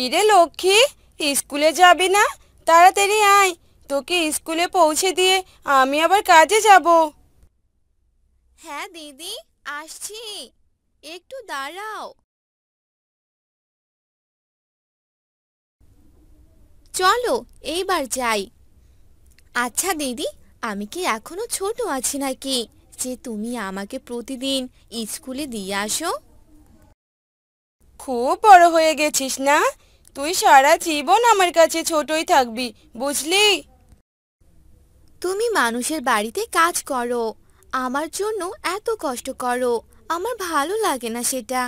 কিরে লক্ষ্মী, স্কুলে যাবি না? তাড়াতাড়ি আয়, তোকে স্কুলে পৌঁছে দিয়ে আমি আবার কাজে যাব। হ্যাঁ দিদি, আসছি, একটু দাঁড়াও। চলো এইবার যাই। আচ্ছা দিদি, আমি কি এখনো ছোট আছি নাকি যে তুমি আমাকে প্রতিদিন স্কুলে দিয়ে আসো? খুব বড় হয়ে গেছিস না? তুই সারা জীবন আমার কাছে ছোটই থাকবি, বুঝলি? তুমি মানুষের বাড়িতে কাজ করো, আমার জন্য এত কষ্ট করো, আমার ভালো লাগে না সেটা।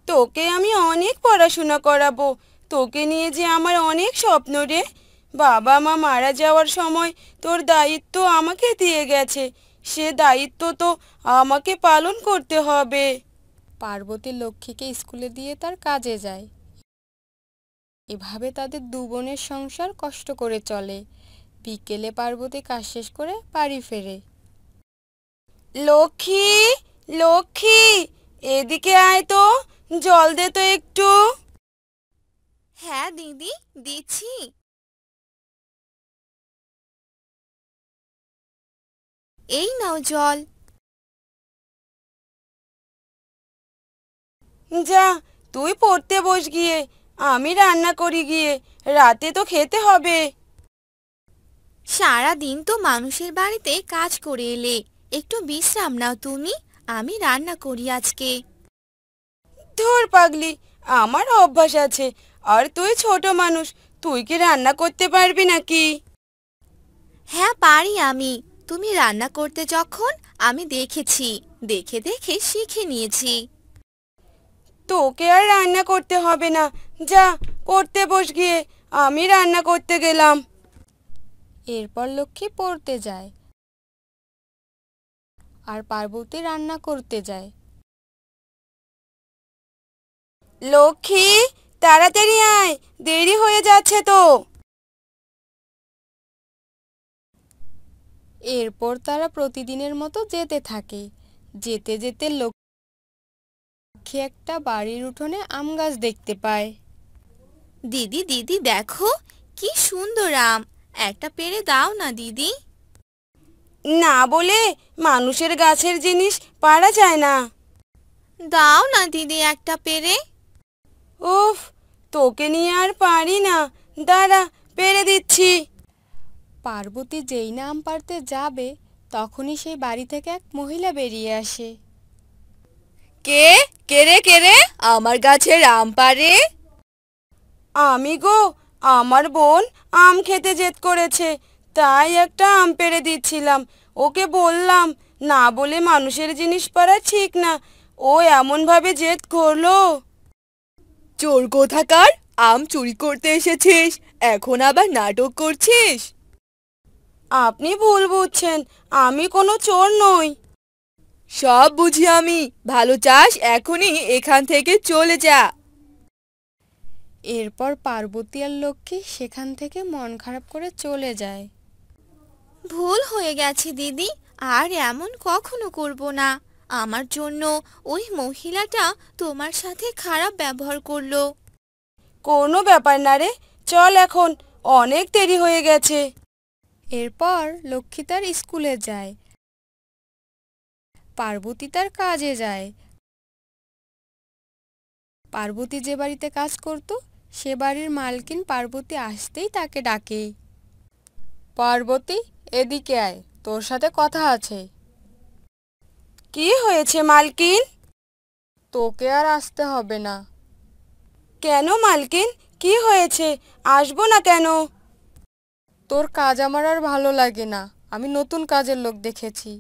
তোকে আমি অনেক পড়াশোনা করাবো। তোকে নিয়ে যে আমার অনেক স্বপ্ন রে। বাবা মা মারা যাওয়ার সময় তোর দায়িত্ব আমাকে দিয়ে গেছে। সে দায়িত্ব তো আমাকে পালন করতে হবে। পার্বতী লক্ষ্মীকে স্কুলে দিয়ে তার কাজে যায়। এভাবে তাদের দু বোনের সংসার কষ্ট করে চলে। বিকেলে পার্বতী কাজ শেষ করে বাড়ি ফেরে। লক্ষ্মী, লক্ষ্মী, এদিকে আয় তো, জল দে তো একটু। হ্যাঁ দিদি, দিচ্ছি। এই নাও জল। যা, তুই পড়তে বস গিয়ে, আমি রান্না করি গিয়ে। রাতে তো খেতে হবে। সারা দিন তো মানুষের বাড়িতে কাজ করে এলে, একটু বিশ্রাম নাও তুমি, আমি রান্না করি আজকে। ধুর পাগলি, আমার অভ্যাস আছে। আর তুই ছোট মানুষ, তুই কি রান্না করতে পারবি নাকি? হ্যাঁ পারি আমি, তুমি রান্না করতে যখন আমি দেখেছি, দেখে দেখে শিখে নিয়েছি। তোকে আর রান্না করতে হবে না। যা, পড়তে বস গিয়ে, আমি রান্না করতে গেলাম। এরপর লক্ষ্মী পড়তে যায় আর পার্বতী রান্না করতে যায়। লক্ষ্মী, তাড়াতাড়ি আয়, দেরি হয়ে যাচ্ছে তো। এরপর তারা প্রতিদিনের মতো যেতে থাকে। যেতে যেতে লক্ষ্মী একটা বাড়ির উঠোনে আম গাছ দেখতে পায়। দিদি দিদি দেখো, কি সুন্দর আম, একটা পেড়ে দাও না দিদি। না বলে মানুষের গাছের জিনিস পারা যায় না। দাও না দিদি একটা পেড়ে। উফ, তোকে নিয়ে আর পারি না। দাঁড়া, পেরে দিচ্ছি। পার্বতী যেই না আম পাড়তে যাবে, তখনই সেই বাড়ি থেকে এক মহিলা বেরিয়ে আসে। কে? কে রে আমার গাছের আম পাড়ে? আমি গো, আমার বোন আম খেতে জেদ করেছে, তাই একটা আম পেড়ে দিচ্ছিলাম। ওকে বললাম না বলে মানুষের জিনিস পাড়া ঠিক না। ও এমনভাবে জেদ করলো। চোর কোথাকার, আম চুরি করতে এসেছিস, এখন আবার নাটক করছিস? আপনি ভুল বুঝছেন, আমি কোনো চোর নই। সব বুঝি আমি, ভালো চাস এখনই এখান থেকে চলে যা। এরপর পার্বতী আর লক্ষ্মী সেখান থেকে মন খারাপ করে চলে যায়। ভুল হয়ে গেছে দিদি, আর এমন কখনো করব না। আমার জন্য ওই মহিলাটা তোমার সাথে খারাপ ব্যবহার করলো। কোনো ব্যাপার না রে, চল এখন, অনেক দেরি হয়ে গেছে। এরপর লক্ষ্মী তার স্কুলে যায়, পার্বতী তার কাজে যায়। পার্বতী যে বাড়িতে কাজ করত, সে বাড়ির মালকিন পার্বতী আসতেই তাকে ডাকে। পার্বতী, এদিকে আয়, তোর সাথে কথা আছে। কি হয়েছে মালকিন? তোকে আর আসতে হবে না। কেন মালকিন, কি হয়েছে? আসবো না কেন? তোর কাজ আমার আর ভালো লাগে না, আমি নতুন কাজের লোক দেখেছি।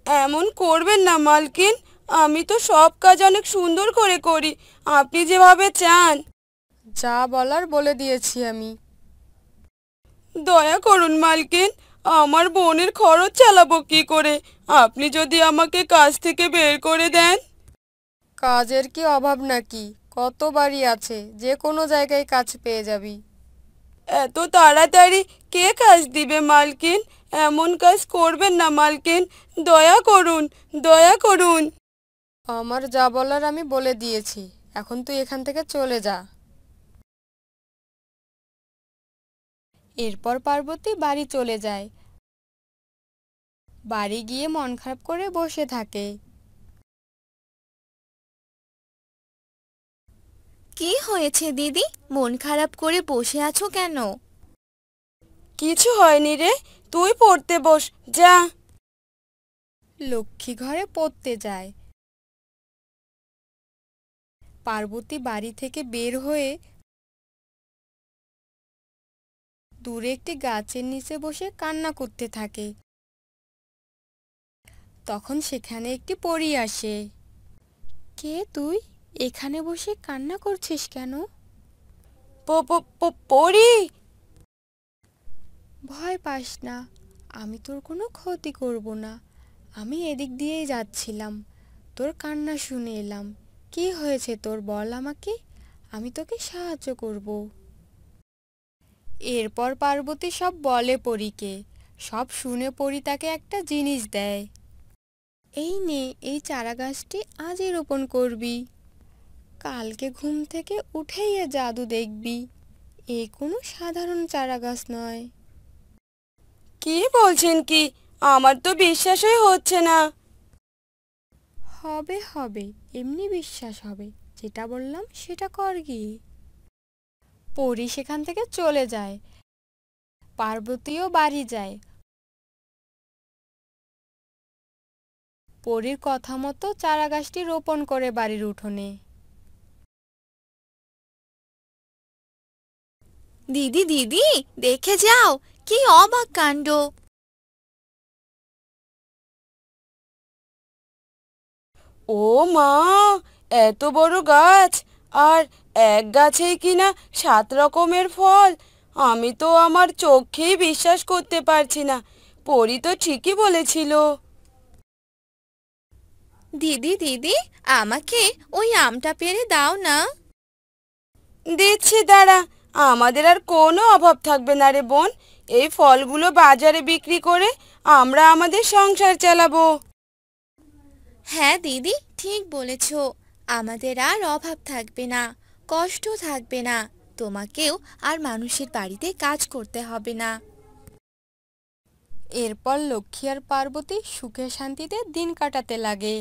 এমন করবেন না মালকিন, আমি তো সব কাজ অনেক সুন্দর করে করি, আপনি যেভাবে চান। যা বলার বলে দিয়েছি আমি। দয়া করুন মালকিন, আমার বোনের খরচ চালাবো কি করে? আপনি যদি আমাকে কাজ থেকে বের করে দেন। কাজের কি অভাব নাকি? কত বাড়ি আছে, যে কোনো জায়গায় কাজ পেয়ে যাবি। এত তাড়াতাড়ি কে কাজ দিবে মালকিন? এমন কাজ করবেন না মালকিন, দয়া করুন, দয়া করুন। আমার যা বলার আমি বলে দিয়েছি, এখন তুই এখান থেকে চলে যা। এরপর পার্বতী বাড়ি চলে যায়। বাড়ি গিয়ে মন খারাপ করে বসে থাকে। কি হয়েছে দিদি, মন খারাপ করে বসে আছো কেন? কিছু হয়নি রে, তুই পড়তে বস যা। লক্ষ্মী ঘরে পড়তে যায়। পার্বতী বাড়ি থেকে বের হয়ে দূরে একটি গাছের নিচে বসে কান্না করতে থাকে। তখন সেখানে একটি পরী আসে। কে তুই? এখানে বসে কান্না করছিস কেন? পড়ি। ভয় পাস না, আমি তোর কোনো ক্ষতি করব না। আমি এদিক দিয়েই যাচ্ছিলাম, তোর কান্না শুনে এলাম। কি হয়েছে তোর, বল আমাকে, আমি তোকে সাহায্য করব। এরপর পার্বতী সব বলে পরীকে। সব শুনে পরী তাকে একটা জিনিস দেয়। এই নে, এই চারা গাছটি আজই রোপণ করবি। কালকে ঘুম থেকে উঠেই এ জাদু দেখবি। এ কোনো সাধারণ চারা গাছ নয়। কি বলছেন কি? আমার তো বিশ্বাসই হচ্ছে না। হবে হবে, এমনি বিশ্বাস হবে। যেটা বললাম সেটা কর গিয়ে। পরী সেখান থেকে চলে যায়। পার্বতীও বাড়ি যায়। পরীর কথা মতো চারা গাছটি রোপণ করে বাড়ির উঠোনে। দিদি দিদি, দেখে যাও, কি অবাক কাণ্ড! ও মা, এত বড় গাছ! আর এক গাছেই কিনা 7 রকমের ফল! আমি তো আমার চোখেই বিশ্বাস করতে পারছি না। পরী তো ঠিকই বলেছিল। দিদি দিদি, আমাকে ওই আমটা পেড়ে দাও না। দিচ্ছি দাঁড়া। আমাদের আর কোনো অভাব থাকবে না রে বোন। এই ফলগুলো বাজারে বিক্রি করে আমরা আমাদের সংসার চালাবো। হ্যাঁ দিদি, ঠিক বলেছ। আমাদের আর অভাব থাকবে না, কষ্ট থাকবে না, তোমাকেও আর মানুষের বাড়িতে কাজ করতে হবে না। এরপর লক্ষ্মী আর পার্বতী সুখে শান্তিতে দিন কাটাতে লাগে।